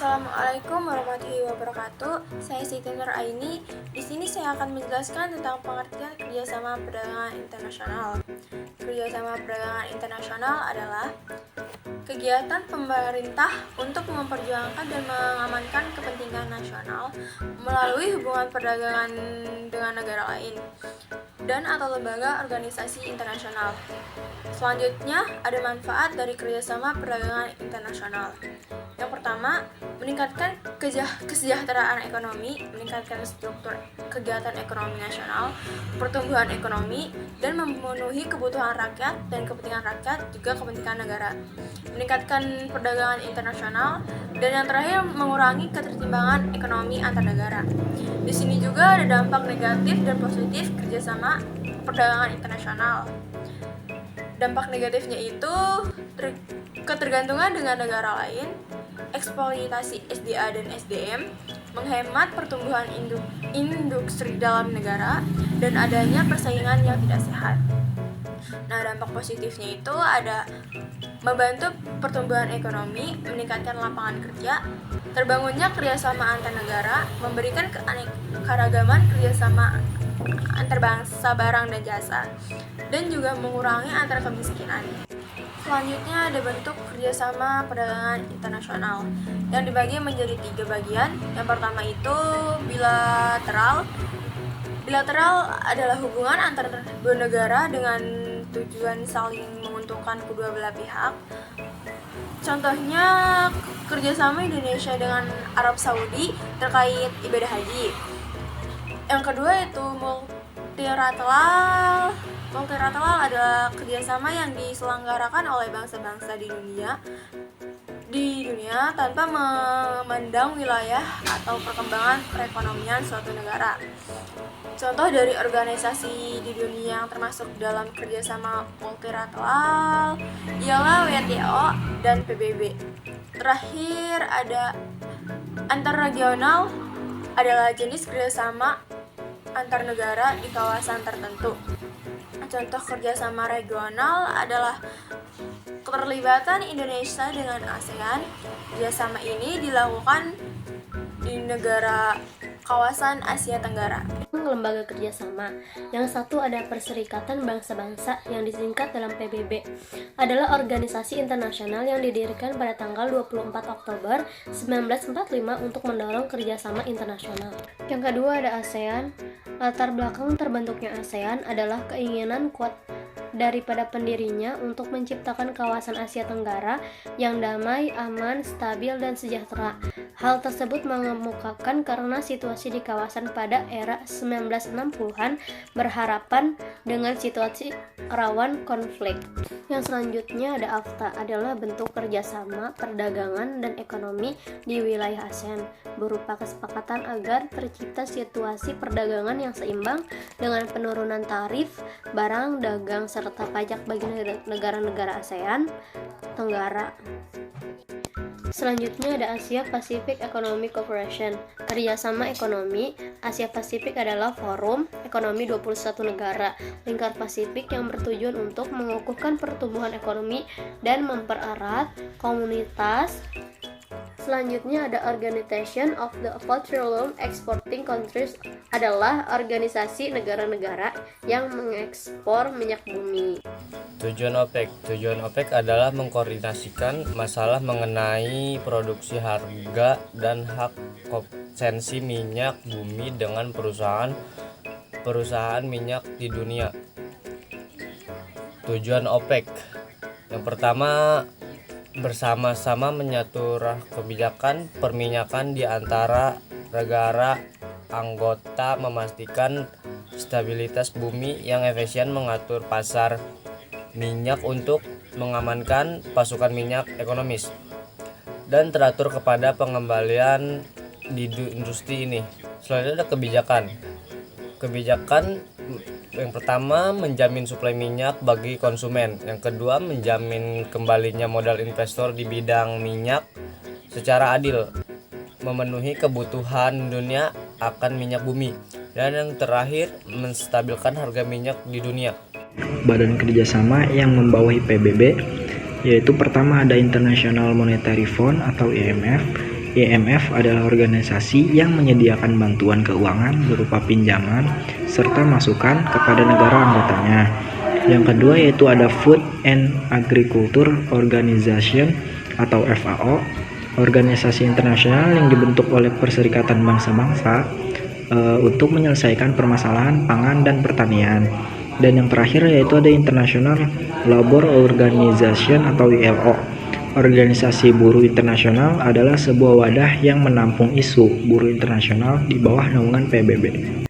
Assalamualaikum warahmatullahi wabarakatuh. Saya Siti Nur Aini. Di sini saya akan menjelaskan tentang pengertian kerjasama perdagangan internasional. Kerjasama perdagangan internasional adalah kegiatan pemerintah untuk memperjuangkan dan mengamankan kepentingan nasional melalui hubungan perdagangan dengan negara lain dan atau lembaga organisasi internasional. Selanjutnya, ada manfaat dari kerjasama perdagangan internasional. Yang pertama, meningkatkan kesejahteraan ekonomi, meningkatkan struktur kegiatan ekonomi nasional, pertumbuhan ekonomi, dan memenuhi kebutuhan rakyat dan kepentingan rakyat, juga kepentingan negara. Meningkatkan perdagangan internasional, dan yang terakhir, mengurangi ketertimbangan ekonomi antar negara. Di sini juga ada dampak negatif dan positif kerjasama perdagangan internasional. Dampak negatifnya itu ketergantungan dengan negara lain, eksploitasi SDA dan SDM, menghemat pertumbuhan industri dalam negara, dan adanya persaingan yang tidak sehat. Nah, dampak positifnya itu ada membantu pertumbuhan ekonomi, meningkatkan lapangan kerja, terbangunnya kerjasama antar negara, memberikan keanekaragaman kerjasama antar bangsa barang dan jasa, dan juga mengurangi antar kemiskinan. Selanjutnya ada bentuk kerjasama perdagangan internasional yang dibagi menjadi 3 bagian. Yang pertama itu bilateral. Bilateral adalah hubungan antar dua negara dengan tujuan saling menguntungkan kedua belah pihak. Contohnya kerjasama Indonesia dengan Arab Saudi terkait ibadah haji. Yang kedua itu multilateral. Multilateral adalah kerjasama yang diselenggarakan oleh bangsa-bangsa di dunia tanpa memandang wilayah atau perkembangan perekonomian suatu negara. Contoh dari organisasi di dunia yang termasuk dalam kerjasama multilateral ialah WTO dan PBB. Terakhir ada antarregional, adalah jenis kerjasama antar negara di kawasan tertentu. Contoh kerjasama regional adalah keterlibatan Indonesia dengan ASEAN. Kerjasama ini dilakukan di negara kawasan Asia Tenggara. Lembaga kerjasama. Yang satu ada Perserikatan Bangsa-Bangsa yang disingkat dalam PBB. Adalah organisasi internasional yang didirikan pada tanggal 24 Oktober 1945 untuk mendorong kerjasama internasional. Yang kedua ada ASEAN. Latar belakang terbentuknya ASEAN adalah keinginan kuat daripada pendirinya untuk menciptakan kawasan Asia Tenggara yang damai, aman, stabil, dan sejahtera. Hal tersebut mengemukakan karena situasi di kawasan pada era 1960-an berharapan dengan situasi rawan konflik. Yang selanjutnya ada AFTA, adalah bentuk kerjasama perdagangan dan ekonomi di wilayah ASEAN berupa kesepakatan agar tercipta situasi perdagangan yang seimbang dengan penurunan tarif, barang, dagang, serta pajak bagi negara-negara ASEAN Tenggara. Selanjutnya ada Asia Pacific Economic Cooperation. Kerjasama ekonomi Asia Pasifik adalah forum ekonomi 21 negara lingkar Pasifik yang bertujuan untuk mengukuhkan pertumbuhan ekonomi dan mempererat komunitas. Selanjutnya ada Organization of the Petroleum Exporting Countries, adalah organisasi negara-negara yang mengekspor minyak bumi. Tujuan OPEC adalah mengkoordinasikan masalah mengenai produksi, harga, dan hak konsumsi minyak bumi dengan perusahaan minyak di dunia. Tujuan OPEC yang pertama, bersama-sama mengatur kebijakan perminyakan di antara negara anggota, memastikan stabilitas bumi yang efisien, mengatur pasar minyak untuk mengamankan pasokan minyak ekonomis, dan teratur kepada pengembalian di industri ini. Selanjutnya ada kebijakan yang pertama, menjamin suplai minyak bagi konsumen. Yang kedua, menjamin kembalinya modal investor di bidang minyak secara adil, memenuhi kebutuhan dunia akan minyak bumi. Dan yang terakhir, menstabilkan harga minyak di dunia. Badan kerjasama yang membawahi PBB yaitu pertama ada International Monetary Fund atau IMF IMF adalah organisasi yang menyediakan bantuan keuangan berupa pinjaman serta masukan kepada negara anggotanya. Yang kedua yaitu ada Food and Agriculture Organization atau FAO, organisasi internasional yang dibentuk oleh Perserikatan Bangsa-Bangsa untuk menyelesaikan permasalahan pangan dan pertanian. Dan yang terakhir yaitu ada International Labour Organization atau ILO. Organisasi Buruh Internasional adalah sebuah wadah yang menampung isu buruh internasional di bawah naungan PBB.